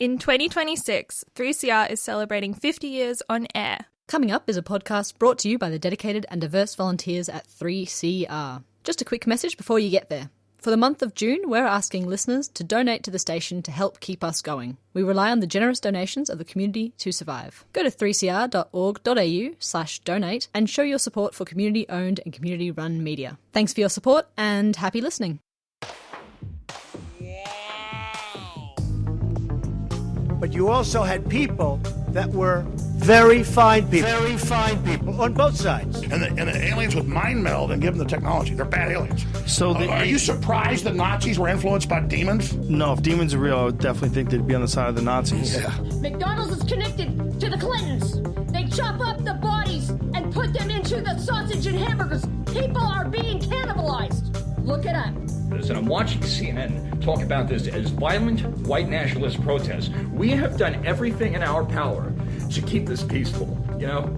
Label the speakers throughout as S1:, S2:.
S1: In 2026, 3CR is celebrating 50 years on air.
S2: Coming up is a podcast brought to you by the dedicated and diverse volunteers at 3CR. Just a quick message before you get there. For the month of June, we're asking listeners to donate to the station to help keep us going. We rely on the generous donations of the community to survive. Go to 3cr.org.au/donate and show your support for community-owned and community-run media. Thanks for your support and happy listening.
S3: But you also had people that were very fine people. Very fine people on both sides.
S4: And the aliens would mind meld and give them the technology. They're bad aliens. So are you surprised that Nazis were influenced by demons?
S5: No, if demons are real, I would definitely think they'd be on the side of the Nazis.
S4: Yeah.
S6: McDonald's is connected to the Clintons. They chop up the bodies and put them into the sausage and hamburgers. People are being cannibalized. Look it up.
S7: And I'm watching CNN talk about this as violent white nationalist protests. We have done everything in our power to keep this peaceful, you know?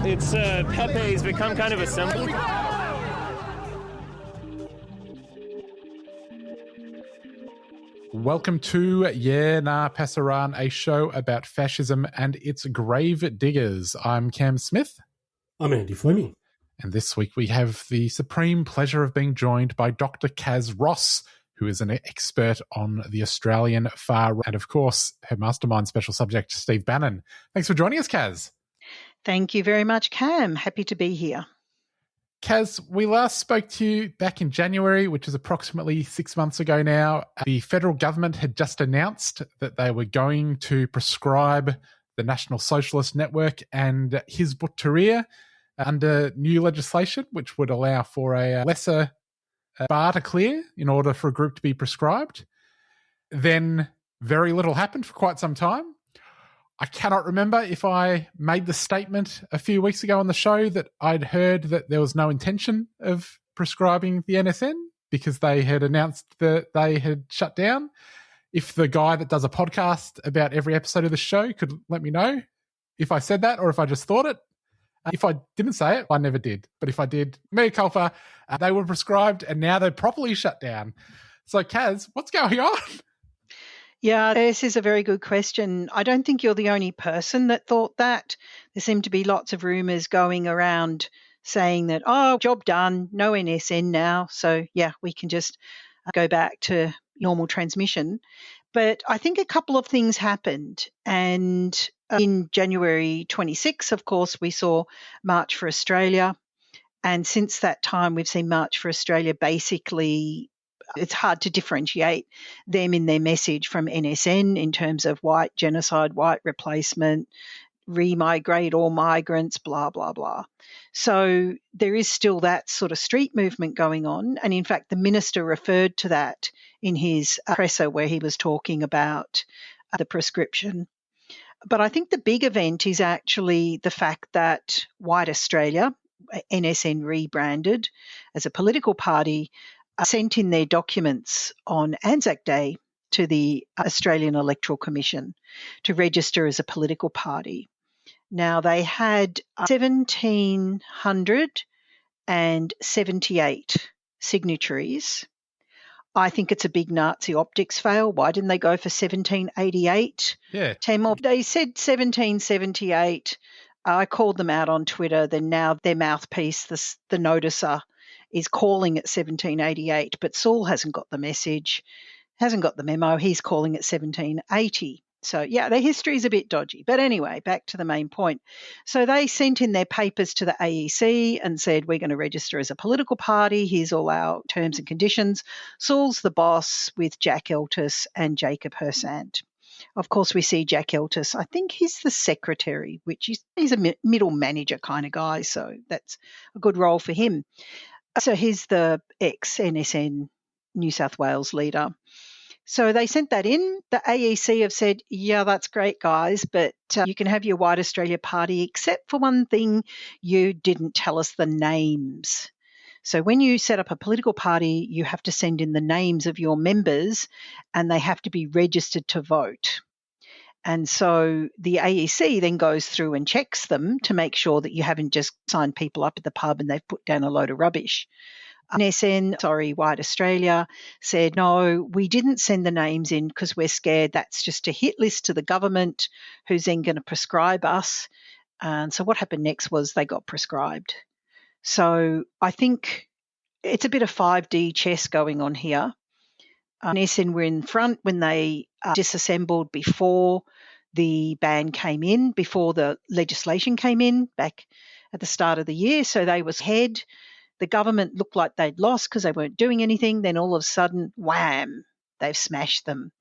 S8: It's Pepe's become kind of a symbol.
S9: Welcome to Yeah Nah Pasaran, a show about fascism and its grave diggers. I'm Cam Smith.
S10: I'm Andy Fleming.
S9: And this week we have the supreme pleasure of being joined by Dr. Kaz Ross, who is an expert on the Australian far right, and of course her mastermind special subject, Steve Bannon. Thanks for joining us, Kaz.
S11: Thank you very much, Cam. Happy to be here.
S9: Kaz, we last spoke to you back in January, which is approximately 6 months ago now. The federal government had just announced that they were going to prescribe the National Socialist Network and Hizb ut-Tahrir under new legislation, which would allow for a lesser bar to clear in order for a group to be prescribed. Then very little happened for quite some time. I cannot remember if I made the statement a few weeks ago on the show that I'd heard that there was no intention of prescribing the NSN because they had announced that they had shut down. If the guy that does a podcast about every episode of the show could let me know if I said that or if I just thought it. If I didn't say it, I never did. But if I did, mea culpa, they were prescribed and now they're properly shut down. So, Kaz, what's going on?
S11: Yeah, this is a very good question. I don't think you're the only person that thought that. There seem to be lots of rumours going around saying that, oh, job done, no NSN now. So, yeah, we can just go back to normal transmission. But I think a couple of things happened. And in January 26, of course, we saw March for Australia. And since that time, we've seen March for Australia basically, it's hard to differentiate them in their message from NSN in terms of white genocide, white replacement, remigrate all migrants, blah, blah, blah. So there is still that sort of street movement going on. And in fact, the minister referred to that in his presser where he was talking about the prescription. But I think the big event is actually the fact that White Australia, NSN rebranded as a political party, sent in their documents on Anzac Day to the Australian Electoral Commission to register as a political party. Now, they had 1,778 signatories. I think it's a big Nazi optics fail. Why didn't they go for 1788?
S9: Yeah.
S11: They said 1778. I called them out on Twitter. Then now their mouthpiece, the noticer, is calling it 1788. But Saul hasn't got the message, hasn't got the memo. He's calling it 1780. So, yeah, their history is a bit dodgy. But anyway, back to the main point. So they sent in their papers to the AEC and said, we're going to register as a political party. Here's all our terms and conditions. Saul's the boss with Jack Eltis and Jacob Hersant. Of course, we see Jack Eltis. I think he's the secretary, which he's a middle manager kind of guy. So that's a good role for him. So he's the ex-NSN New South Wales leader. So they sent that in. The AEC have said, yeah, that's great, guys, but you can have your White Australia Party, except for one thing, you didn't tell us the names. So when you set up a political party, you have to send in the names of your members and they have to be registered to vote. And so the AEC then goes through and checks them to make sure that you haven't just signed people up at the pub and they've put down a load of rubbish. White Australia, said, no, we didn't send the names in because we're scared that's just a hit list to the government who's then going to prescribe us. And so what happened next was they got prescribed. So I think it's a bit of 5D chess going on here. NSN were in front when they disassembled before the ban came in, before the legislation came in back at the start of the year. So they was ahead. The government looked like they'd lost because they weren't doing anything. Then all of a sudden, wham, they've smashed them.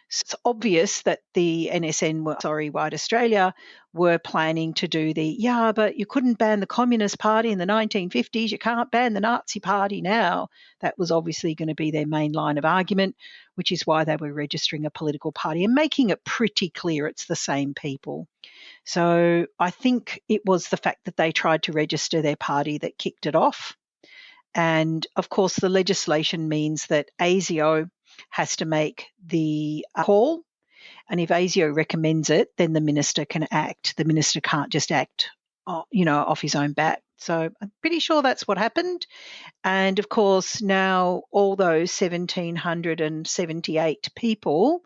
S11: So it's obvious that the White Australia, were planning to do but you couldn't ban the Communist Party in the 1950s. You can't ban the Nazi Party now. That was obviously going to be their main line of argument, which is why they were registering a political party and making it pretty clear it's the same people. So I think it was the fact that they tried to register their party that kicked it off. And, of course, the legislation means that ASIO has to make the call, and if ASIO recommends it, then the minister can act. The minister can't just act, off his own bat. So I'm pretty sure that's what happened. And, of course, now all those 1,778 people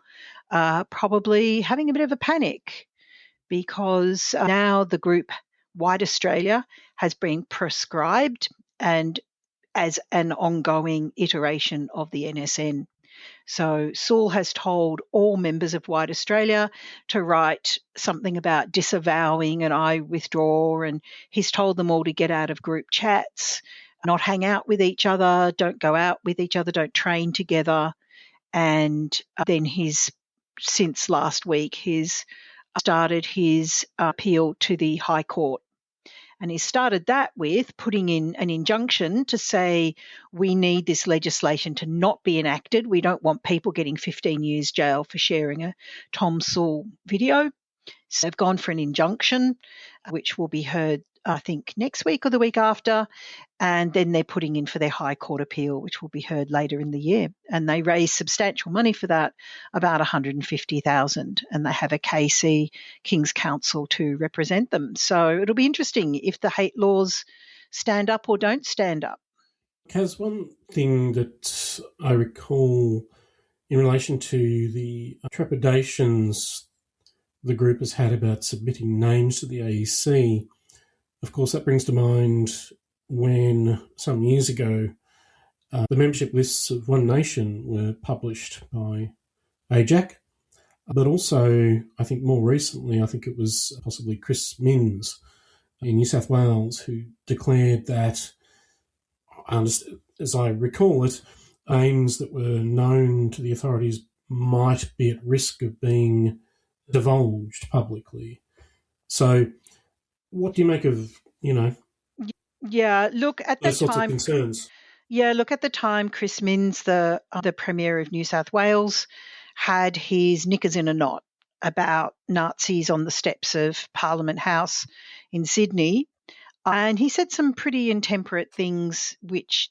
S11: are probably having a bit of a panic because now the group White Australia has been prescribed and as an ongoing iteration of the NSN. So Saul has told all members of White Australia to write something about disavowing and I withdraw, and he's told them all to get out of group chats, not hang out with each other, don't go out with each other, don't train together. And then since last week, he's started his appeal to the High Court. And he started that with putting in an injunction to say we need this legislation to not be enacted. We don't want people getting 15 years jail for sharing a Tom Sewell video. So they've gone for an injunction, which will be heard, I think, next week or the week after. And then they're putting in for their High Court appeal, which will be heard later in the year. And they raised substantial money for that, about $150,000. And they have a KC, King's Counsel, to represent them. So it'll be interesting if the hate laws stand up or don't stand up.
S10: Kaz, one thing that I recall in relation to the trepidations the group has had about submitting names to the AEC, of course, that brings to mind when some years ago the membership lists of One Nation were published by AJAC, but also I think more recently, I think it was possibly Chris Minns in New South Wales who declared that, as I recall it, names that were known to the authorities might be at risk of being divulged publicly. So what do you make of,
S11: Yeah, look, at
S10: those
S11: that
S10: sorts
S11: time,
S10: of concerns?
S11: Yeah, look, at the time, Chris Minns, the Premier of New South Wales, had his knickers in a knot about Nazis on the steps of Parliament House in Sydney. And he said some pretty intemperate things, which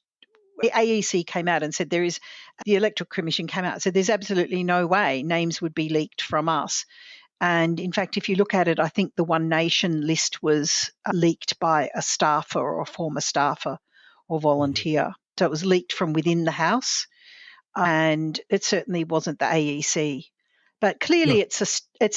S11: the AEC came out and said the Electoral Commission came out and said there's absolutely no way names would be leaked from us. And in fact, if you look at it, I think the One Nation list was leaked by a staffer or a former staffer or volunteer. So it was leaked from within the House, and it certainly wasn't the AEC. But clearly it's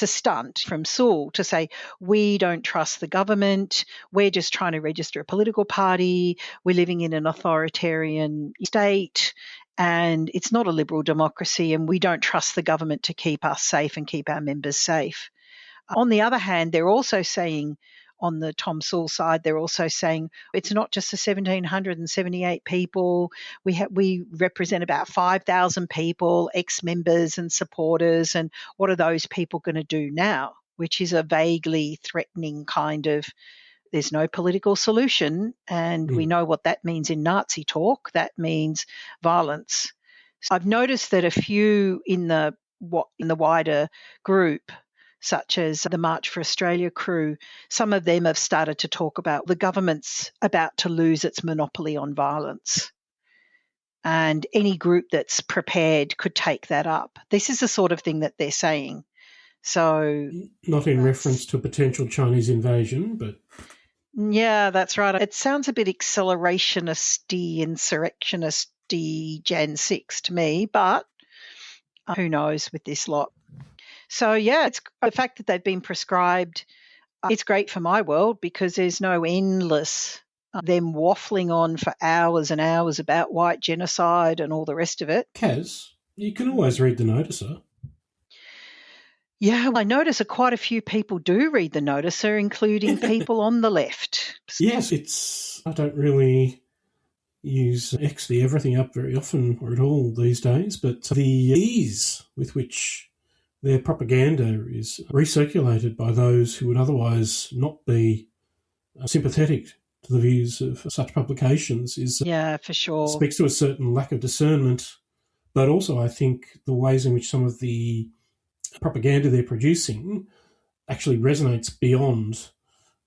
S11: a stunt from Sewell to say, we don't trust the government, we're just trying to register a political party, we're living in an authoritarian state, and it's not a liberal democracy, and we don't trust the government to keep us safe and keep our members safe. On the other hand, they're also saying, on the Tom Sewell side, they're also saying it's not just the 1,778 people. We represent about 5,000 people, ex-members and supporters, and what are those people going to do now? Which is a vaguely threatening kind of, there's no political solution, and we know what that means in Nazi talk. That means violence. So I've noticed that a few in the wider group, such as the March for Australia crew, some of them have started to talk about the government's about to lose its monopoly on violence. And any group that's prepared could take that up. This is the sort of thing that they're saying. So,
S10: not in reference to a potential Chinese invasion, but
S11: Yeah, that's right. It sounds a bit accelerationisty, insurrectionisty Jan 6 to me, but who knows with this lot. So, yeah, it's the fact that they've been prescribed, it's great for my world because there's no endless them waffling on for hours and hours about white genocide and all the rest of it.
S10: Kaz, you can always read the noticer.
S11: Yeah, well, I notice quite a few people do read the noticer, including people on the left.
S10: Yes, I don't really use X the everything up very often or at all these days, but the ease with which their propaganda is recirculated by those who would otherwise not be sympathetic to the views of such publications is
S11: yeah, for sure,
S10: speaks to a certain lack of discernment, but also I think the ways in which some of the propaganda they're producing actually resonates beyond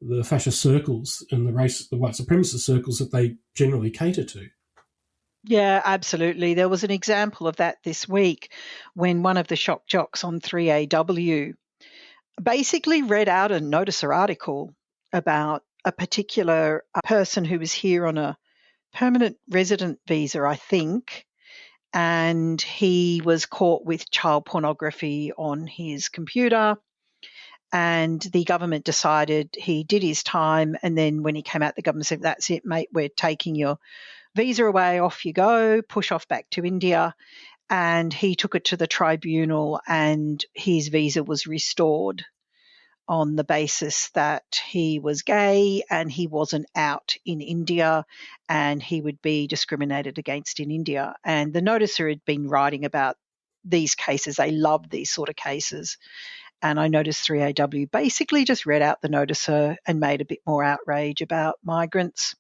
S10: the fascist circles and the white supremacist circles that they generally cater to.
S11: Yeah, absolutely. There was an example of that this week when one of the shock jocks on 3AW basically read out a noticer article about a particular person who was here on a permanent resident visa, I think, and he was caught with child pornography on his computer. And the government decided he did his time. And then when he came out, the government said, that's it, mate, we're taking your visa away, off you go, push off back to India. And he took it to the tribunal and his visa was restored on the basis that he was gay and he wasn't out in India and he would be discriminated against in India. And the noticer had been writing about these cases. They love these sort of cases. And I noticed 3AW basically just read out the noticer and made a bit more outrage about migrants.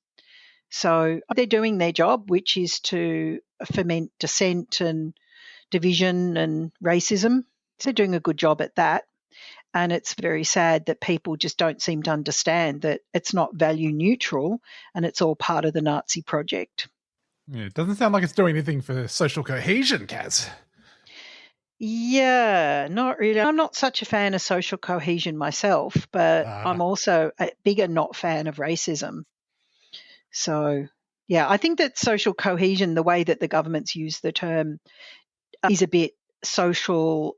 S11: So they're doing their job, which is to foment dissent and division and racism. So they're doing a good job at that. And it's very sad that people just don't seem to understand that it's not value neutral and it's all part of the Nazi project.
S9: Yeah, it doesn't sound like it's doing anything for social cohesion, Kaz.
S11: Yeah, not really. I'm not such a fan of social cohesion myself, but I'm also a bigger not fan of racism. So, yeah, I think that social cohesion, the way that the government's used the term, is a bit social,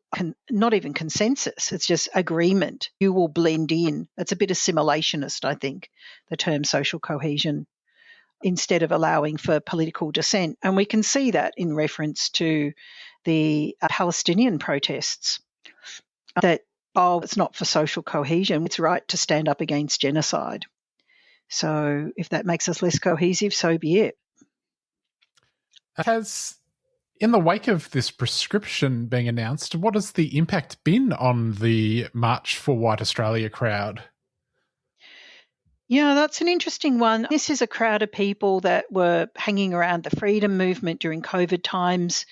S11: not even consensus. It's just agreement. You will blend in. It's a bit assimilationist, I think, the term social cohesion, instead of allowing for political dissent. And we can see that in reference to the Palestinian protests, that, it's not for social cohesion. It's right to stand up against genocide. So if that makes us less cohesive, so be it.
S9: In the wake of this prescription being announced, what has the impact been on the March for White Australia crowd?
S11: Yeah, that's an interesting one. This is a crowd of people that were hanging around the freedom movement during COVID times.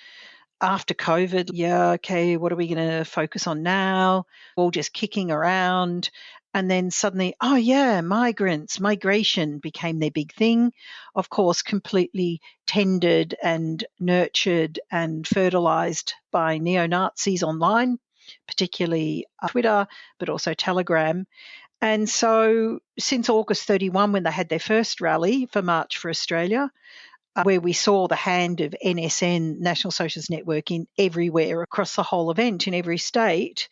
S11: After COVID, okay, what are we going to focus on now? All just kicking around. And then suddenly, migration became their big thing. Of course, completely tended and nurtured and fertilized by neo-Nazis online, particularly Twitter, but also Telegram. And so since August 31, when they had their first rally for March for Australia, where we saw the hand of NSN, National Socialist Network, in everywhere across the whole event in every state,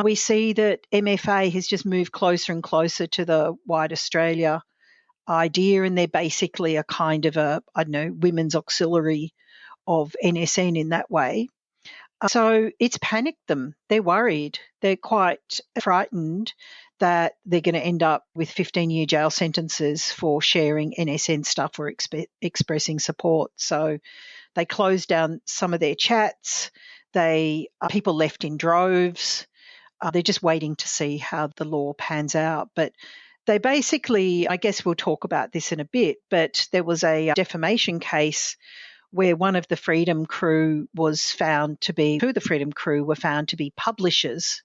S11: we see that MFA has just moved closer and closer to the White Australia idea, and they're basically a kind of women's auxiliary of NSN in that way. So it's panicked them. They're worried. They're quite frightened that they're going to end up with 15-year jail sentences for sharing NSN stuff or expressing support. So they closed down some of their chats. People left in droves. They're just waiting to see how the law pans out. But they basically, I guess we'll talk about this in a bit, but there was a defamation case where one of the Freedom Crew were found to be publishers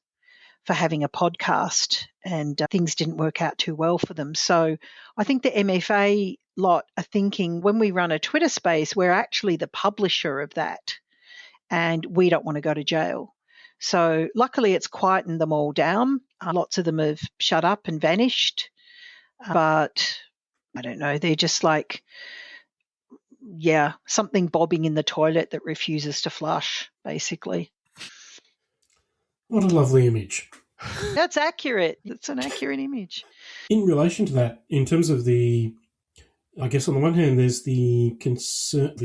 S11: for having a podcast, and things didn't work out too well for them. So I think the MFA lot are thinking, when we run a Twitter space, we're actually the publisher of that and we don't want to go to jail. So luckily it's quietened them all down. Lots of them have shut up and vanished. But I don't know, they're just like, something bobbing in the toilet that refuses to flush, basically.
S10: What a lovely image.
S11: That's accurate. That's an accurate image.
S10: In relation to that, in terms of I guess on the one hand, there's the concern,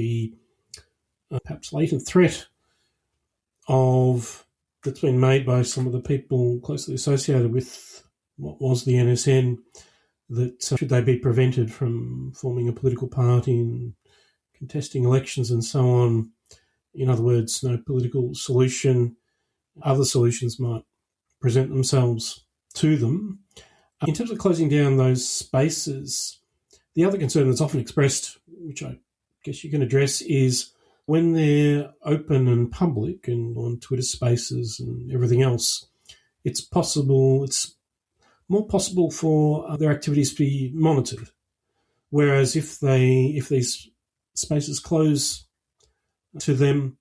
S10: perhaps latent threat that's been made by some of the people closely associated with what was the NSN, that should they be prevented from forming a political party and contesting elections and so on, in other words, no political solution, other solutions might present themselves to them. In terms of closing down those spaces, the other concern that's often expressed, which I guess you can address, is when they're open and public and on Twitter Spaces and everything else, it's more possible for their activities to be monitored. Whereas if these spaces close to them,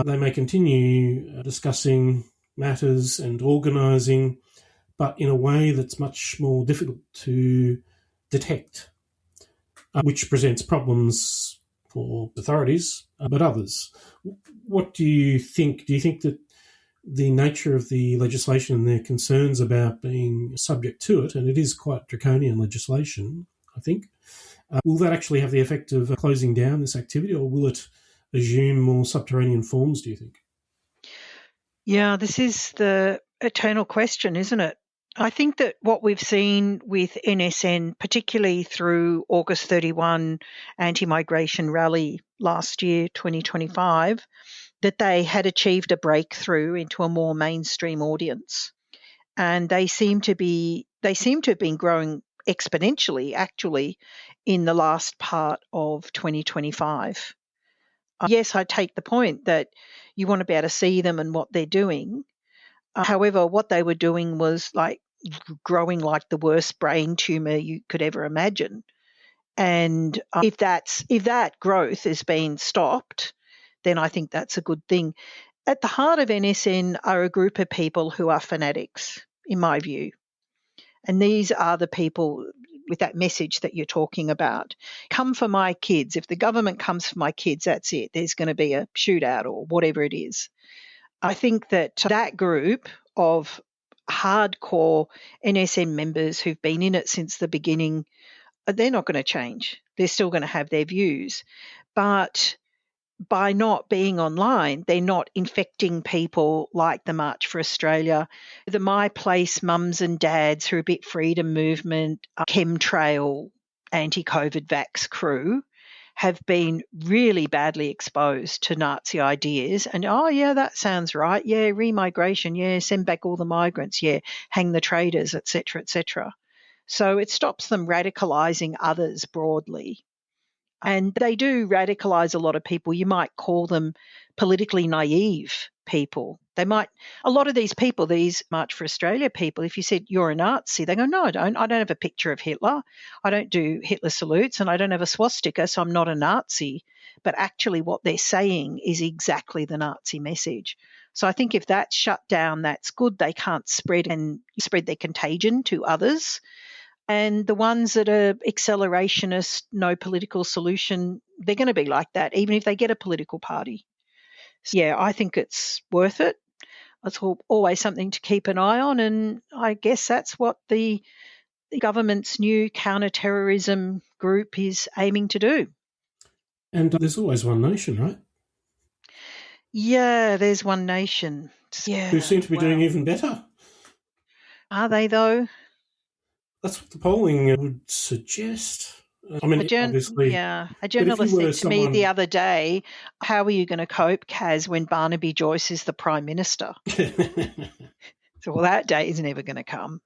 S10: they may continue discussing matters and organising, but in a way that's much more difficult to detect, which presents problems for authorities, but others. What do you think? Do you think that the nature of the legislation and their concerns about being subject to it, and it is quite draconian legislation, I think, will that actually have the effect of closing down this activity, or will it assume more subterranean forms, do you think?
S11: Yeah, this is the eternal question, isn't it? I think that what we've seen with NSN, particularly through August 31 anti-migration rally last year, 2025, that they had achieved a breakthrough into a more mainstream audience. And they seem to have been growing exponentially, actually, in the last part of 2025. Yes, I take the point that you want to be able to see them and what they're doing. However, what they were doing was like growing like the worst brain tumor you could ever imagine. And if that growth has been stopped, then I think that's a good thing. At the heart of NSN are a group of people who are fanatics, in my view. And these are the people with that message that you're talking about. Come for my kids. If the government comes for my kids, that's it. There's going to be a shootout or whatever it is. I think that group of hardcore NSN members who've been in it since the beginning, they're not going to change. They're still going to have their views. But by not being online, they're not infecting people like the March for Australia, the My Place mums and dads who are a bit freedom movement, chemtrail, anti-COVID vax crew have been really badly exposed to Nazi ideas. And, oh, yeah, that sounds right. Yeah, remigration. Yeah, send back all the migrants. Yeah, hang the traitors, et cetera, et cetera. So it stops them radicalising others broadly. And they do radicalise a lot of people. You might call them politically naive people. A lot of these people, these March for Australia people, if you said you're a Nazi, they go, no, I don't. I don't have a picture of Hitler. I don't do Hitler salutes and I don't have a swastika, so I'm not a Nazi. But actually what they're saying is exactly the Nazi message. So I think if that's shut down, that's good. They can't spread their contagion to others. And the ones that are accelerationist, no political solution, they're going to be like that, even if they get a political party. So, yeah, I think it's worth it. It's always something to keep an eye on. And I guess that's what the government's new counter-terrorism group is aiming to do.
S10: And there's always one nation, right?
S11: Yeah, there's one nation. Yeah,
S10: who seem to be doing even better.
S11: Are they, though?
S10: That's what the polling would suggest. I mean, obviously.
S11: Yeah. A journalist said to me the other day, how are you going to cope, Kaz, when Barnaby Joyce is the Prime Minister? So, well, that day is never going to come.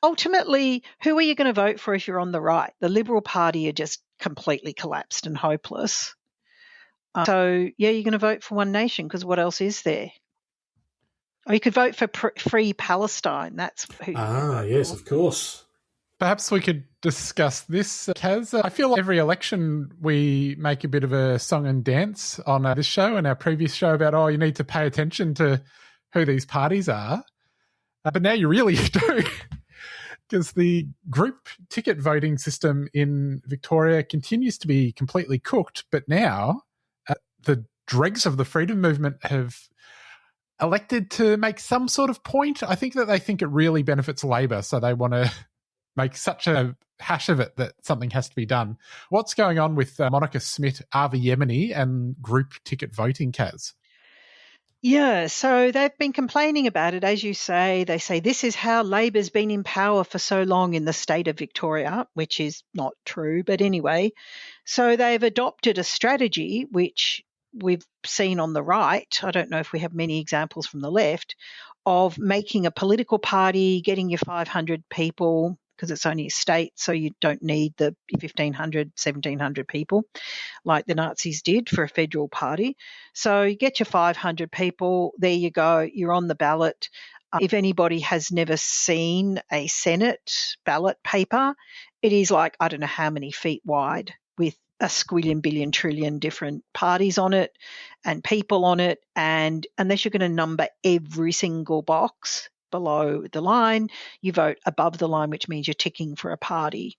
S11: Ultimately, who are you going to vote for if you're on the right? The Liberal Party are just completely collapsed and hopeless. So, yeah, you're going to vote for One Nation because what else is there? Or you could vote for Free Palestine. That's who.
S10: Yes, of course.
S9: Perhaps we could discuss this, Kaz. I feel like every election we make a bit of a song and dance on this show and our previous show about, you need to pay attention to who these parties are. But now you really do. because the group ticket voting system in Victoria continues to be completely cooked, but now the dregs of the freedom movement have elected to make some sort of point. I think that they think it really benefits Labor, so they want to make such a hash of it that something has to be done. What's going on with Monica Smith, Avi Yemeni, and group ticket voting, Kaz?
S11: Yeah, so they've been complaining about it, as you say. They say this is how Labor's been in power for so long in the state of Victoria, which is not true. But anyway, so they've adopted a strategy which we've seen on the right. I don't know if we have many examples from the left of making a political party, getting your 500 people, because it's only a state, so you don't need the 1,500, 1,700 people like the Nazis did for a federal party. So you get your 500 people, there you go, you're on the ballot. If anybody has never seen a Senate ballot paper, it is like, I don't know how many feet wide with a squillion, billion, trillion different parties on it and people on it. And unless you're going to number every single box below the line, you vote above the line, which means you're ticking for a party.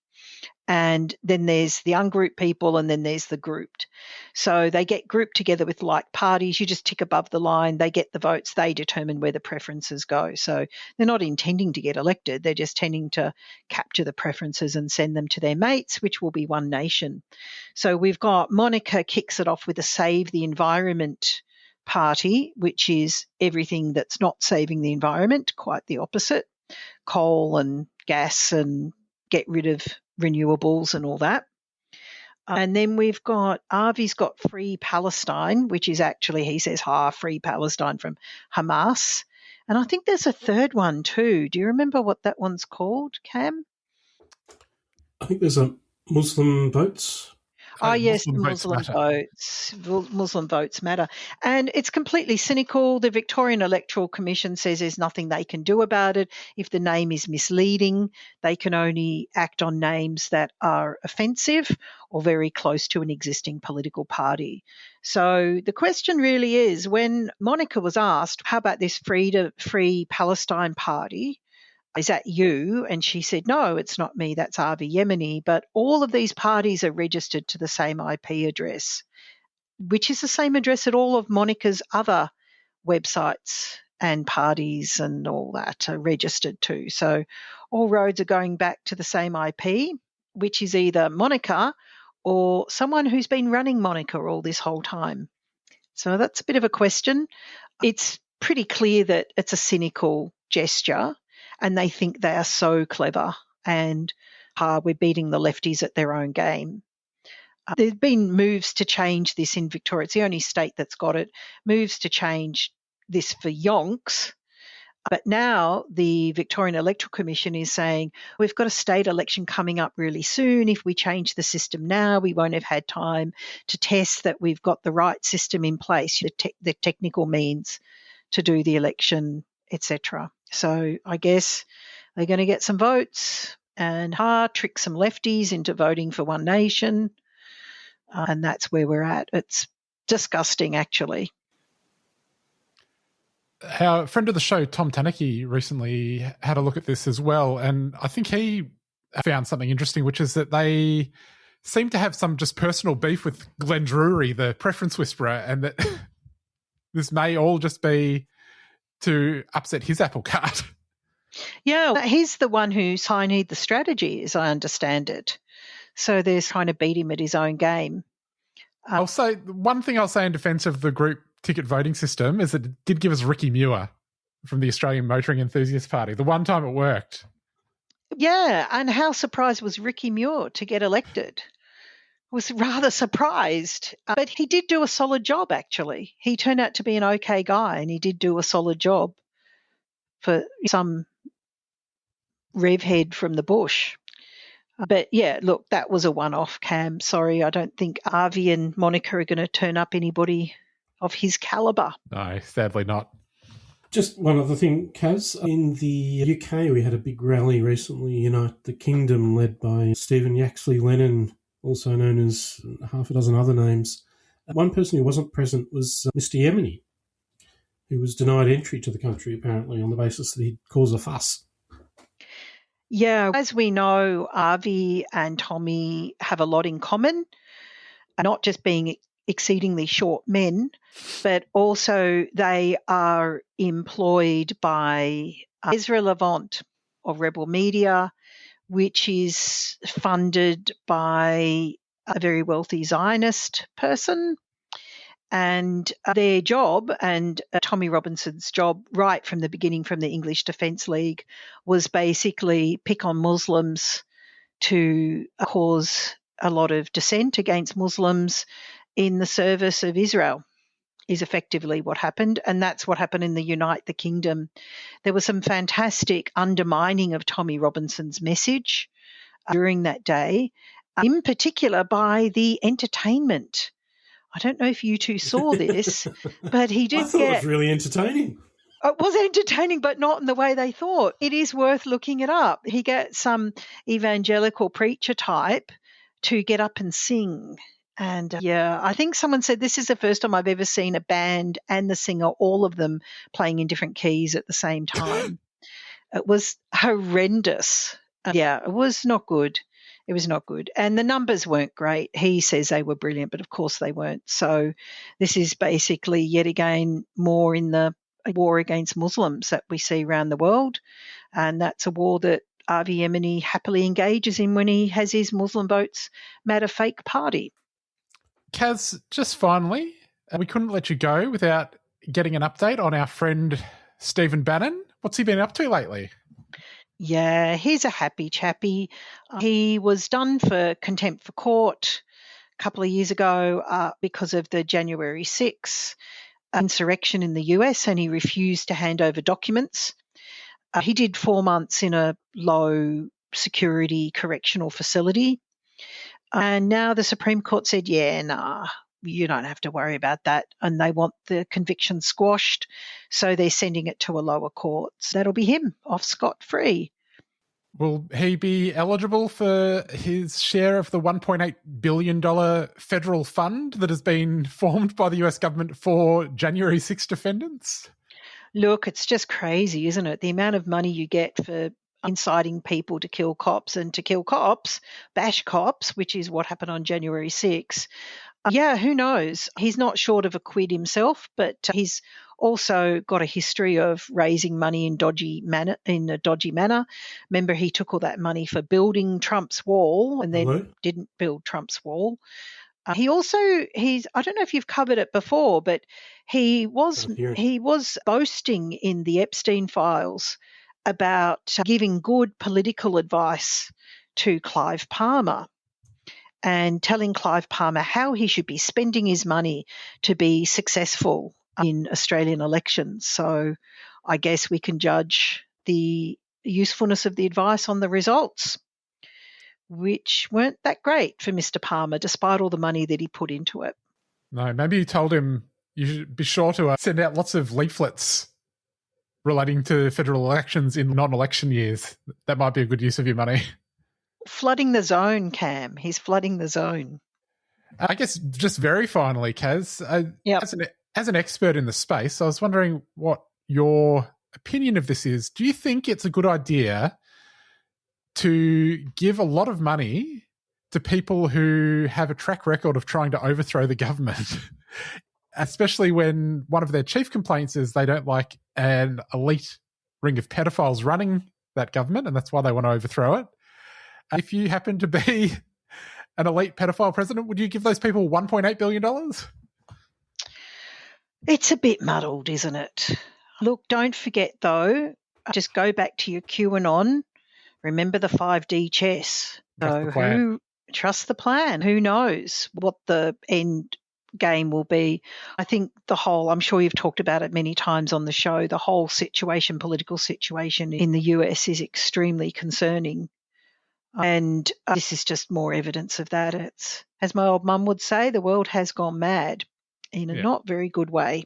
S11: And then there's the ungrouped people, and then there's the grouped. So they get grouped together with like parties. You just tick above the line. They get the votes. They determine where the preferences go. So they're not intending to get elected. They're just tending to capture the preferences and send them to their mates, which will be One Nation. So we've got Monica kicks it off with a Save the Environment party, which is everything that's not saving the environment, quite the opposite, coal and gas and get rid of renewables and all that. And then we've got, Avi's got Free Palestine, which is actually, he says, Free Palestine from Hamas. And I think there's a third one too. Do you remember what that one's called, Cam?
S10: I think there's a Muslim votes.
S11: Oh, yes, Muslim votes. Muslim votes matter. And it's completely cynical. The Victorian Electoral Commission says there's nothing they can do about it. If the name is misleading, they can only act on names that are offensive or very close to an existing political party. So the question really is, when Monica was asked, how about this Free Palestine party? Is that you? And she said, no, it's not me. That's Avi Yemeni. But all of these parties are registered to the same IP address, which is the same address that all of Monica's other websites and parties and all that are registered to. So all roads are going back to the same IP, which is either Monica or someone who's been running Monica all this whole time. So that's a bit of a question. It's pretty clear that it's a cynical gesture, and they think they are so clever and we're beating the lefties at their own game. There have been moves to change this in Victoria. It's the only state that's got it. Moves to change this for yonks. But now the Victorian Electoral Commission is saying, we've got a state election coming up really soon. If we change the system now, we won't have had time to test that we've got the right system in place, the technical means to do the election, etc. So I guess they're going to get some votes and trick some lefties into voting for One Nation. And that's where we're at. It's disgusting, actually.
S9: Our friend of the show, Tom Tanaki, recently had a look at this as well. And I think he found something interesting, which is that they seem to have some just personal beef with Glenn Drury, the preference whisperer, and that this may all just be to upset his apple cart.
S11: Yeah, he's the one who stymied the strategy, as I understand it. So they're trying to beat him at his own game.
S9: Also, one thing I'll say in defence of the group ticket voting system is that it did give us Ricky Muir from the Australian Motoring Enthusiast Party, the one time it worked.
S11: Yeah, and how surprised was Ricky Muir to get elected? Was rather surprised. But he did do a solid job, actually. He turned out to be an okay guy, and he did do a solid job for some revhead from the bush. But, yeah, look, that was a one-off, Cam. Sorry, I don't think Avi and Monica are going to turn up anybody of his calibre.
S9: No, sadly not.
S10: Just one other thing, Kaz. In the UK, we had a big rally recently, Unite the Kingdom, led by Stephen Yaxley Lennon, also known as half a dozen other names. One person who wasn't present was Mr. Yemeni, who was denied entry to the country, apparently, on the basis that he'd cause a fuss.
S11: Yeah, as we know, Avi and Tommy have a lot in common, not just being exceedingly short men, but also they are employed by Ezra Levant of Rebel Media, which is funded by a very wealthy Zionist person. And their job, and Tommy Robinson's job right from the beginning from the English Defence League, was basically pick on Muslims to cause a lot of dissent against Muslims in the service of Israel, is effectively what happened. And that's what happened in the Unite the Kingdom. There was some fantastic undermining of Tommy Robinson's message during that day, in particular by the entertainment. I don't know if you two saw this, but he did
S10: I thought it was really entertaining.
S11: It was entertaining, but not in the way they thought. It is worth looking it up. He gets some evangelical preacher type to get up and sing. And I think someone said this is the first time I've ever seen a band and the singer, all of them playing in different keys at the same time. It was horrendous. It was not good. It was not good. And the numbers weren't great. He says they were brilliant, but of course they weren't. So this is basically yet again more in the war against Muslims that we see around the world. And that's a war that Avi Yemeni happily engages in when he has his Muslim Votes Matter fake party.
S9: Kaz, just finally, we couldn't let you go without getting an update on our friend Stephen Bannon. What's he been up to lately?
S11: Yeah, he's a happy chappy. He was done for contempt for court a couple of years ago because of the January 6th insurrection in the US, and he refused to hand over documents. He did 4 months in a low security correctional facility. And now the Supreme Court said, you don't have to worry about that. And they want the conviction squashed. So they're sending it to a lower court. So that'll be him off scot-free.
S9: Will he be eligible for his share of the $1.8 billion federal fund that has been formed by the US government for January 6 defendants?
S11: Look, it's just crazy, isn't it? The amount of money you get for inciting people to kill cops and to kill cops, bash cops, which is what happened on January 6. Who knows? He's not short of a quid himself, but he's also got a history of raising money in a dodgy manner. Remember, he took all that money for building Trump's wall and then didn't build Trump's wall. I don't know if you've covered it before, but he was boasting in the Epstein files about giving good political advice to Clive Palmer and telling Clive Palmer how he should be spending his money to be successful in Australian elections. So I guess we can judge the usefulness of the advice on the results, which weren't that great for Mr. Palmer, despite all the money that he put into it.
S9: No, maybe you told him you should be sure to send out lots of leaflets relating to federal elections in non-election years. That might be a good use of your money.
S11: Flooding the zone, Cam. He's flooding the zone.
S9: I guess just very finally, Kaz, as an expert in the space, I was wondering what your opinion of this is. Do you think it's a good idea to give a lot of money to people who have a track record of trying to overthrow the government, especially when one of their chief complaints is they don't like an elite ring of pedophiles running that government, and that's why they want to overthrow it? If you happen to be an elite pedophile president, would you give those people $1.8 billion?
S11: It's a bit muddled, isn't it? Look, don't forget, though, just go back to your QAnon. Remember the 5D chess. Trust the plan. Who knows what the end game will be? I think I'm sure you've talked about it many times on the show, the whole political situation in the US is extremely concerning. And this is just more evidence of that. It's, as my old mum would say, the world has gone mad in a not very good way.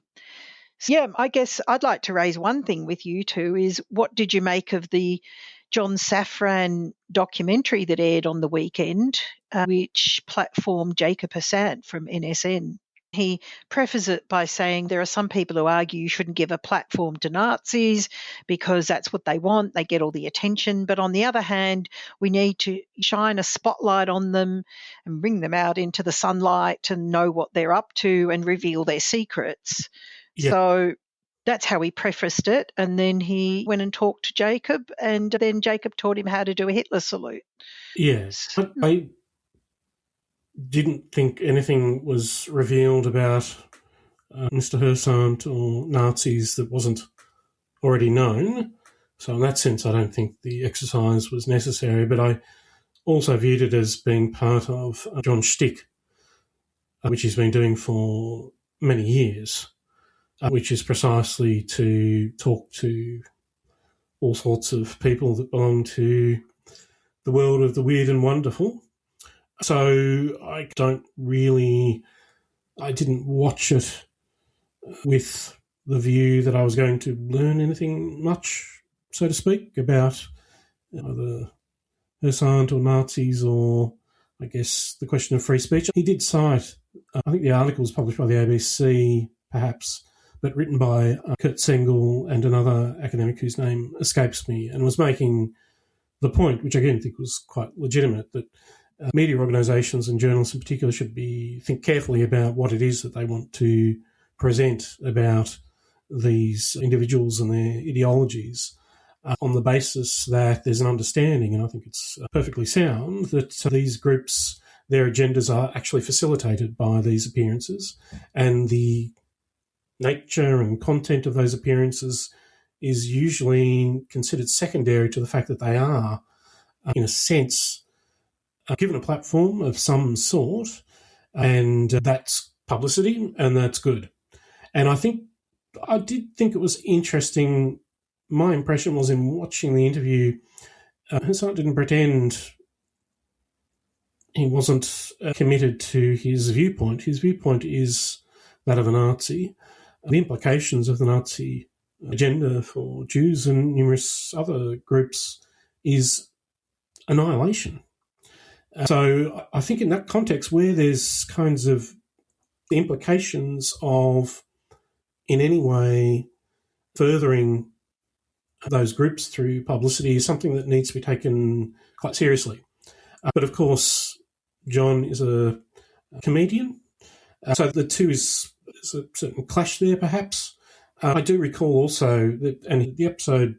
S11: So, I guess I'd like to raise one thing with you two is what did you make of the John Safran documentary that aired on the weekend, which platformed Jacob Hassant from NSN? He prefaces it by saying there are some people who argue you shouldn't give a platform to Nazis because that's what they want. They get all the attention. But on the other hand, we need to shine a spotlight on them and bring them out into the sunlight and know what they're up to and reveal their secrets. Yeah. So that's how he prefaced it. And then he went and talked to Jacob, and then Jacob taught him how to do a Hitler salute.
S10: Yes. I didn't think anything was revealed about Mr. Hersant or Nazis that wasn't already known. So in that sense, I don't think the exercise was necessary, but I also viewed it as being part of John's shtick, which he's been doing for many years, which is precisely to talk to all sorts of people that belong to the world of the weird and wonderful. So I didn't watch it with the view that I was going to learn anything much, so to speak, about either Hersant or Nazis or, I guess, the question of free speech. He did cite, I think the article was published by the ABC, perhaps, but written by Kurt Sengel and another academic whose name escapes me, and was making the point, which I again think was quite legitimate, that media organisations and journalists in particular should think carefully about what it is that they want to present about these individuals and their ideologies on the basis that there's an understanding, and I think it's perfectly sound, that these groups, their agendas are actually facilitated by these appearances, and the nature and content of those appearances is usually considered secondary to the fact that they are, in a sense, given a platform of some sort, and that's publicity, and that's good. And I did think it was interesting. My impression was in watching the interview, Hersant didn't pretend he wasn't committed to his viewpoint. His viewpoint is that of a Nazi. The implications of the Nazi agenda for Jews and numerous other groups is annihilation. So I think in that context, where there's kinds of implications of in any way furthering those groups through publicity is something that needs to be taken quite seriously. But of course, John is a comedian, so the two is a certain clash there perhaps. I do recall also that, and the episode,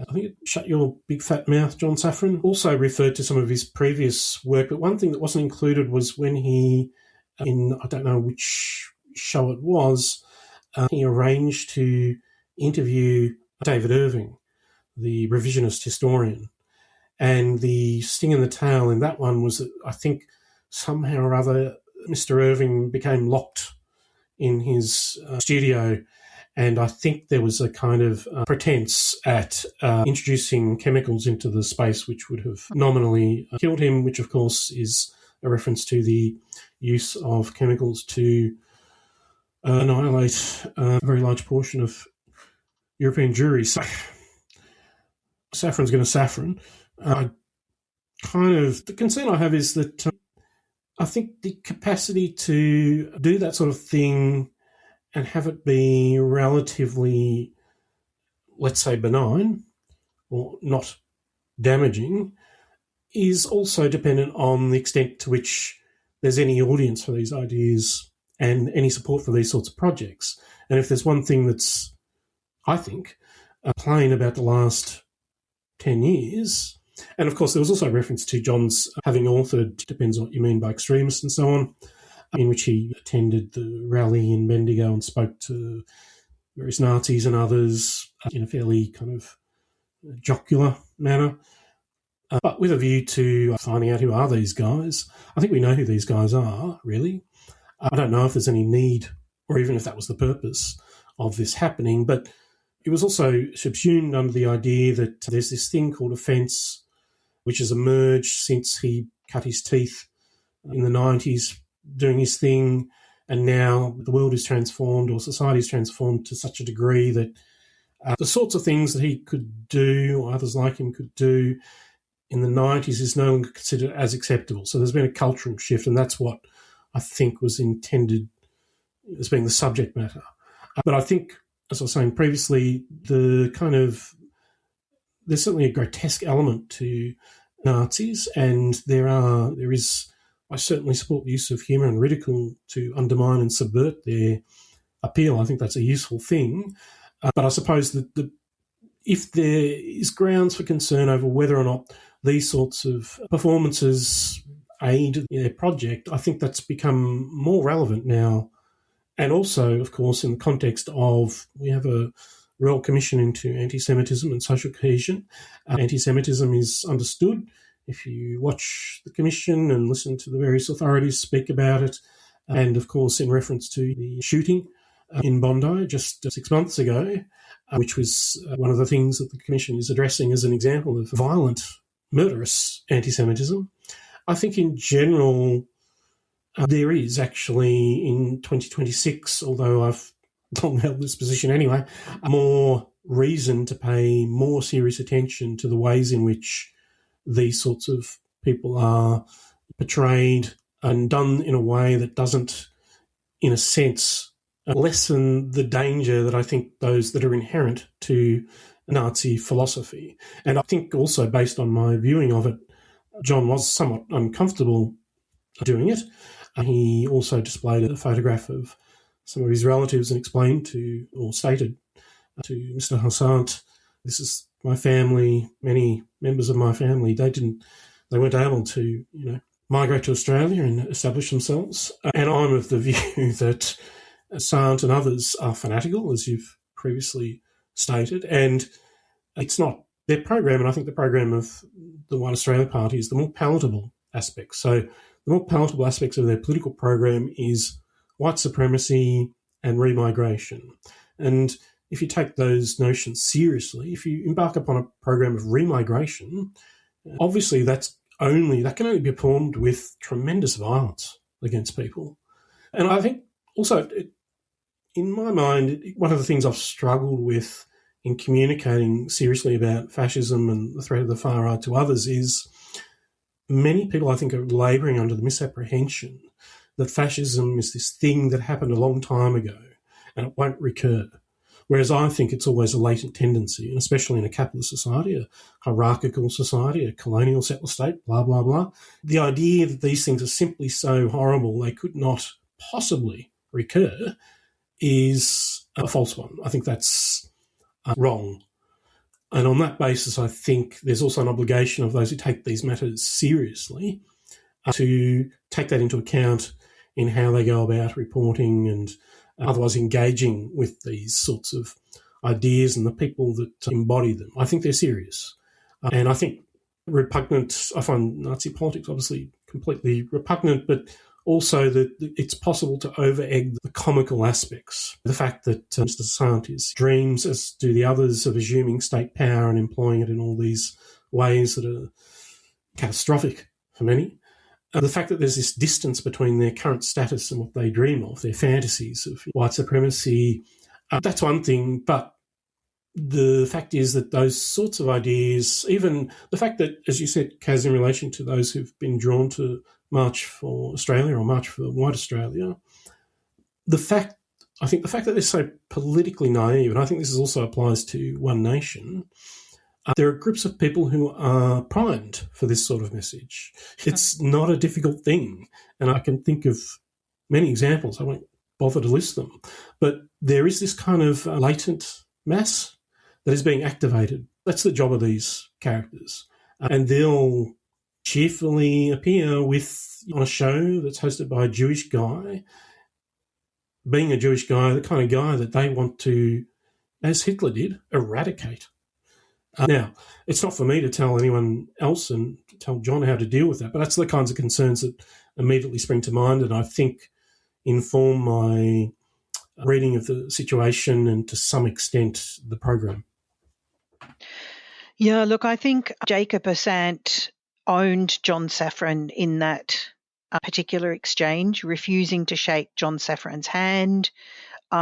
S10: I think it Shut Your Big Fat Mouth, John Safran, also referred to some of his previous work, but one thing that wasn't included was when he, in I don't know which show it was, he arranged to interview David Irving, the revisionist historian. And the sting in the tail in that one was that I think somehow or other Mr. Irving became locked in his studio, and I think there was a kind of pretense at introducing chemicals into the space which would have nominally killed him, which of course is a reference to the use of chemicals to annihilate a very large portion of European Jewry. So Safran's going to Safran. The concern I have is that I think the capacity to do that sort of thing and have it be relatively, let's say, benign or not damaging is also dependent on the extent to which there's any audience for these ideas and any support for these sorts of projects. And if there's one thing that's, I think, plain about the last 10 years, and of course there was also reference to John's having authored, depends on what you mean by extremist and so on, in which he attended the rally in Bendigo and spoke to various Nazis and others in a fairly kind of jocular manner, but with a view to finding out who are these guys. I think we know who these guys are, really. I don't know if there's any need, or even if that was the purpose of this happening, but it was also subsumed under the idea that there's this thing called offence, which has emerged since he cut his teeth in the 90s doing his thing, and now the world is transformed, or society is transformed to such a degree that the sorts of things that he could do, or others like him could do, in the 90s is no longer considered as acceptable. So there's been a cultural shift, and that's what I think was intended as being the subject matter. But I think, as I was saying previously, there's certainly a grotesque element to Nazis, and I certainly support the use of humour and ridicule to undermine and subvert their appeal. I think that's a useful thing. But I suppose that if there is grounds for concern over whether or not these sorts of performances aid their project, I think that's become more relevant now. And also, of course, in the context of, we have a Royal Commission into anti-Semitism and social cohesion. Anti-Semitism is understood. If you watch the Commission and listen to the various authorities speak about it, and of course in reference to the shooting in Bondi just 6 months ago, which was one of the things that the Commission is addressing as an example of violent, murderous anti-Semitism. I think in general there is actually in 2026, although I've long held this position anyway, more reason to pay more serious attention to the ways in which these sorts of people are portrayed and done in a way that doesn't, in a sense, lessen the danger that I think those that are inherent to Nazi philosophy. And I think also, based on my viewing of it, John was somewhat uncomfortable doing it. He also displayed a photograph of some of his relatives and explained to, or stated to Mr. Hassant, this is my family, many members of my family, they weren't able to, migrate to Australia and establish themselves. And I'm of the view that Hassant and others are fanatical, as you've previously stated, and it's not their program, and I think the program of the One Australia Party is the more palatable aspect. So the more palatable aspects of their political program is white supremacy and remigration. And if you take those notions seriously, if you embark upon a program of remigration, obviously that can only be performed with tremendous violence against people. And I think also, in my mind, one of the things I've struggled with in communicating seriously about fascism and the threat of the far right to others is many people, I think, are labouring under the misapprehension that fascism is this thing that happened a long time ago and it won't recur. Whereas I think it's always a latent tendency, and especially in a capitalist society, a hierarchical society, a colonial settler state, blah, blah, blah. The idea that these things are simply so horrible they could not possibly recur is a false one. I think that's wrong. And on that basis, I think there's also an obligation of those who take these matters seriously to take that into account in how they go about reporting and otherwise engaging with these sorts of ideas and the people that embody them. I think they're serious. And I think I find Nazi politics obviously completely repugnant, but also that it's possible to over-egg the comical aspects. The fact that Mr. Hassant dreams, as do the others, of assuming state power and employing it in all these ways that are catastrophic for many. The fact that there's this distance between their current status and what they dream of, their fantasies of white supremacy, that's one thing. But the fact is that those sorts of ideas, even the fact that, as you said, Kaz, in relation to those who've been drawn to March for Australia or March for White Australia, the fact that they're so politically naive, and I think this also applies to One Nation, there are groups of people who are primed for this sort of message. It's not a difficult thing, and I can think of many examples. I won't bother to list them. But there is this kind of latent mass that is being activated. That's the job of these characters. And they'll cheerfully appear on a show that's hosted by a Jewish guy, being a Jewish guy, the kind of guy that they want to, as Hitler did, eradicate. Now, it's not for me to tell anyone else and tell John how to deal with that, but that's the kinds of concerns that immediately spring to mind and I think inform my reading of the situation and to some extent the program.
S11: Yeah, look, I think Jacob Hassant owned John Safran in that particular exchange, refusing to shake John Safran's hand.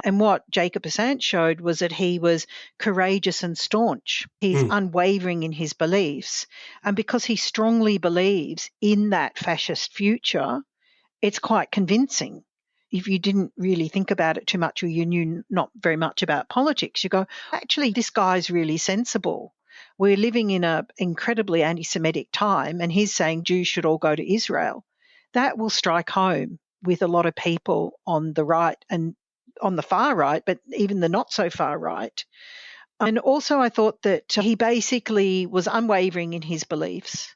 S11: And what Jacob Hassant showed was that he was courageous and staunch. He's unwavering in his beliefs. And because he strongly believes in that fascist future, it's quite convincing. if you didn't really think about it too much or you knew not very much about politics, you go, actually, this guy's really sensible. We're living in an incredibly anti-Semitic time, and he's saying Jews should all go to Israel. That will strike home with a lot of people on the right and on the far right, but even the not so far right. And also I thought that he basically was unwavering in his beliefs.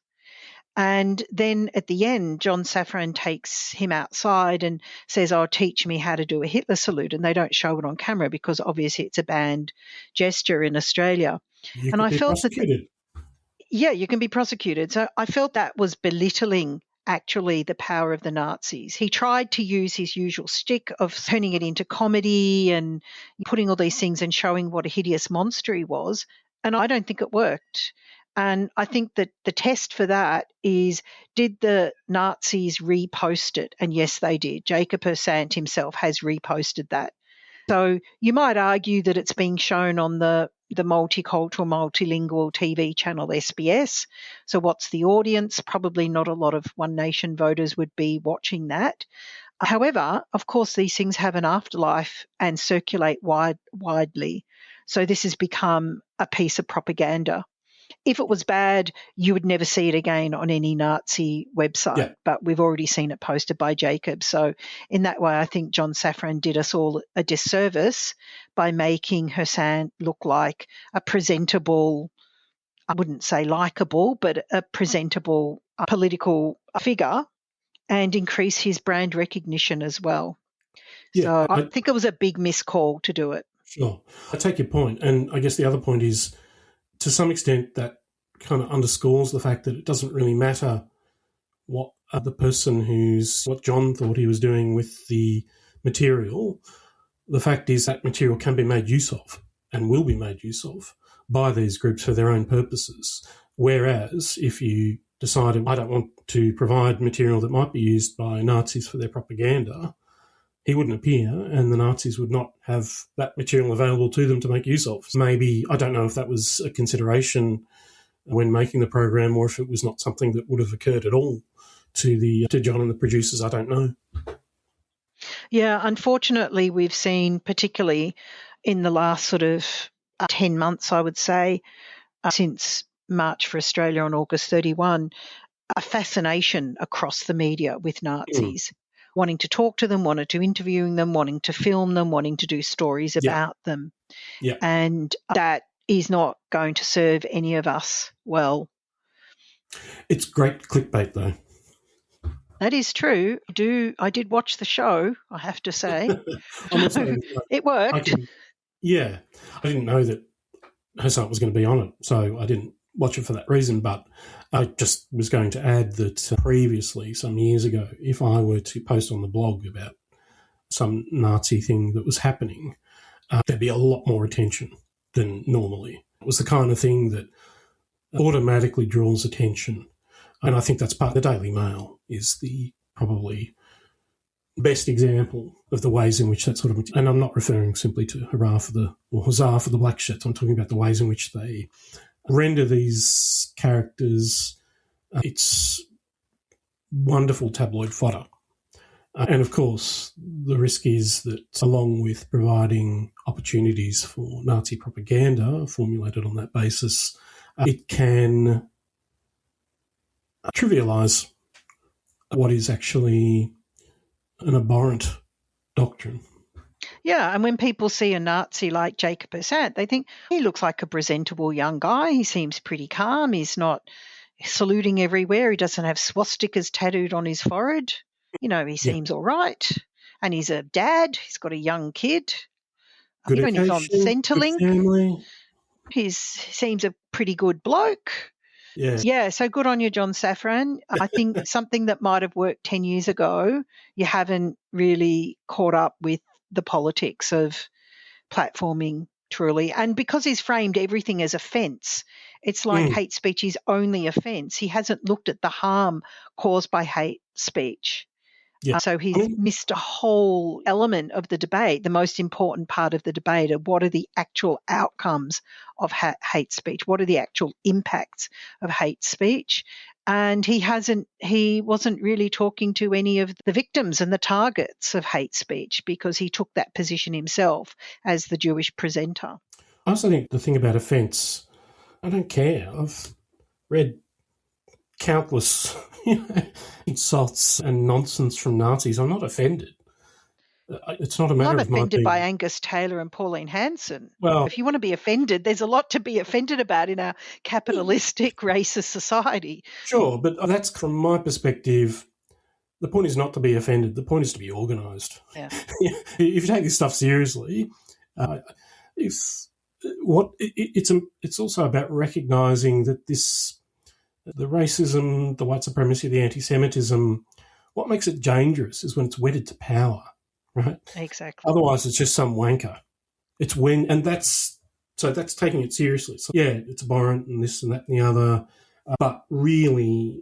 S11: And then at the end, John Safran takes him outside and says, "Oh, teach me how to do a Hitler salute." And they don't show it on camera because obviously it's a banned gesture in Australia.
S10: You
S11: and
S10: could
S11: I
S10: be
S11: felt
S10: prosecuted.
S11: yeah, you can be prosecuted. So I felt that was belittling actually the power of the Nazis. He tried to use his usual shtick of turning it into comedy and putting all these things and showing what a hideous monster he was. And I don't think it worked. And I think that the test for that is, did the Nazis repost it? And yes, they did. Jacob Hersant himself has reposted that. So you might argue that it's being shown on the multicultural, multilingual TV channel SBS. So what's the audience? Probably not a lot of One Nation voters would be watching that. However, of course, these things have an afterlife and circulate widely. So this has become a piece of propaganda. If it was bad, you would never see it again on any Nazi website,
S10: Yeah.
S11: but we've already seen it posted by Jacob. So in that way, I think John Safran did us all a disservice by making Hersant look like a presentable, I wouldn't say likable, but a presentable political figure, and increase his brand recognition as well.
S10: Yeah,
S11: So I think it was a big miscall to do it.
S10: Sure. I take your point. And I guess the other point is, to some extent, that kind of underscores the fact that it doesn't really matter what what John thought he was doing with the material. The fact is that material can be made use of and will be made use of by these groups for their own purposes. Whereas if you decided, I don't want to provide material that might be used by Nazis for their propaganda, he wouldn't appear and the Nazis would not have that material available to them to make use of. Maybe, I don't know if that was a consideration when making the program or if it was not something that would have occurred at all to John and the producers. I don't know.
S11: Yeah, unfortunately, we've seen, particularly in the last sort of 10 months, I would say, since March for Australia on August 31, a fascination across the media with Nazis. Wanting to talk to them, wanting to interview them, wanting to film them, wanting to do stories about them.
S10: Yeah.
S11: And that is not going to serve any of us well.
S10: It's great clickbait, though.
S11: That is true. I did watch the show, I have to say. It worked.
S10: I didn't know that Hersant was going to be on it, so I didn't watch it for that reason, but I just was going to add that previously, some years ago, if I were to post on the blog about some Nazi thing that was happening, there'd be a lot more attention than normally. It was the kind of thing that automatically draws attention. And I think that's part of the Daily Mail is the probably best example of the ways in which that sort of, and I'm not referring simply to Huzzah for the Black Shirts. I'm talking about the ways in which they render these characters. It's wonderful tabloid fodder. And of course, the risk is that along with providing opportunities for Nazi propaganda formulated on that basis, it can trivialise what is actually an abhorrent doctrine.
S11: Yeah, and when people see a Nazi like Jacob Hersant, they think he looks like a presentable young guy. He seems pretty calm. He's not saluting everywhere. He doesn't have swastikas tattooed on his forehead. You know, he seems all right. And he's a dad. He's got a young kid.
S10: Good
S11: Even he's on Centrelink.
S10: Good family.
S11: He seems a pretty good bloke. Yeah, so good on you, John Safran. I think something that might have worked 10 years ago, you haven't really caught up with the politics of platforming truly. And because he's framed everything as offence, it's like hate speech is only offence. He hasn't looked at the harm caused by hate speech.
S10: Yeah.
S11: So he's missed a whole element of the debate, the most important part of the debate of what are the actual outcomes of hate speech, what are the actual impacts of hate speech. And he wasn't really talking to any of the victims and the targets of hate speech because he took that position himself as the Jewish presenter.
S10: I also think the thing about offence, I don't care. I've read countless insults and nonsense from Nazis. I'm not offended. It's not a matter of
S11: I'm offended
S10: my
S11: by Angus Taylor and Pauline Hanson.
S10: Well,
S11: if you want to be offended, there's a lot to be offended about in our capitalistic, racist society.
S10: Sure, but that's from my perspective. The point is not to be offended. The point is to be organised.
S11: Yeah.
S10: If you take this stuff seriously, it's also about recognising that the racism, the white supremacy, the anti-Semitism, what makes it dangerous is when it's wedded to power. Right.
S11: Exactly.
S10: Otherwise, it's just some wanker. It's that's taking it seriously. So, yeah, it's abhorrent and this and that and the other, but really,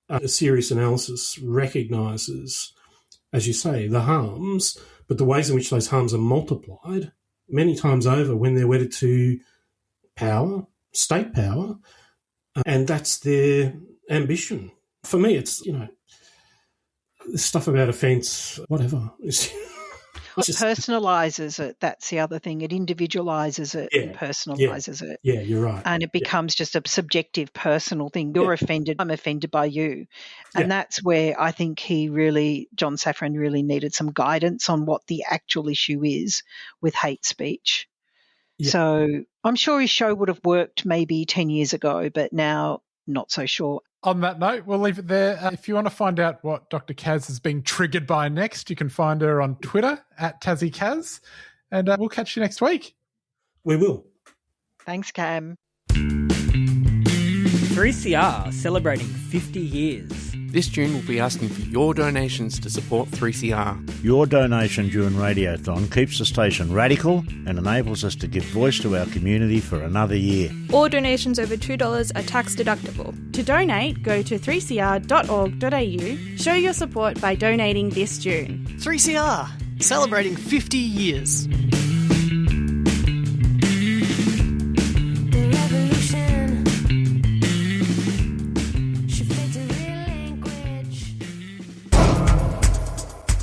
S10: a serious analysis recognises, as you say, the harms, but the ways in which those harms are multiplied many times over when they're wedded to power, state power, and that's their ambition. For me, it's this stuff about offence, whatever.
S11: It personalises it. That's the other thing. It individualises it and personalises it.
S10: Yeah, you're right.
S11: And it becomes just a subjective, personal thing. You're offended. I'm offended by you. And that's where I think John Safran really needed some guidance on what the actual issue is with hate speech. Yeah. So I'm sure his show would have worked maybe 10 years ago, but now not so sure.
S9: On that note, we'll leave it there. If you want to find out what Dr. Kaz is being triggered by next, you can find her on Twitter @TazzyKaz, and we'll catch you next week.
S10: We will.
S11: Thanks, Cam.
S12: 3CR celebrating 50 years.
S13: This June we'll be asking for your donations to support 3CR.
S14: Your donation during Radiothon keeps the station radical and enables us to give voice to our community for another year.
S1: All donations over $2 are tax deductible.
S15: To donate, go to 3cr.org.au. Show your support by donating this June.
S16: 3CR, celebrating 50 years.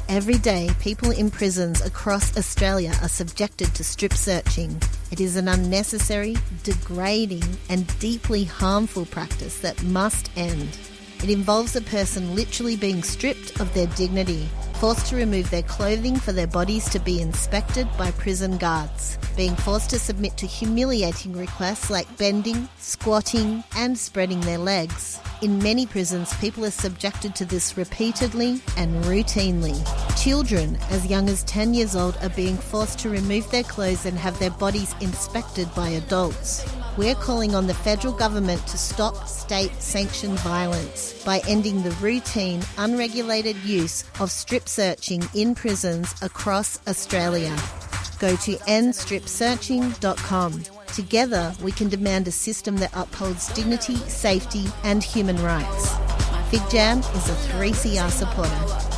S17: Every day, people in prisons across Australia are subjected to strip searching. It is an unnecessary, degrading and deeply harmful practice that must end. It involves a person literally being stripped of their dignity, forced to remove their clothing for their bodies to be inspected by prison guards, being forced to submit to humiliating requests like bending, squatting and spreading their legs. In many prisons, people are subjected to this repeatedly and routinely. Children as young as 10 years old are being forced to remove their clothes and have their bodies inspected by adults. We're calling on the federal government to stop state-sanctioned violence by ending the routine, unregulated use of strip searching in prisons across Australia. Go to endstripsearching.com. Together, we can demand a system that upholds dignity, safety and human rights. Fig Jam is a 3CR supporter.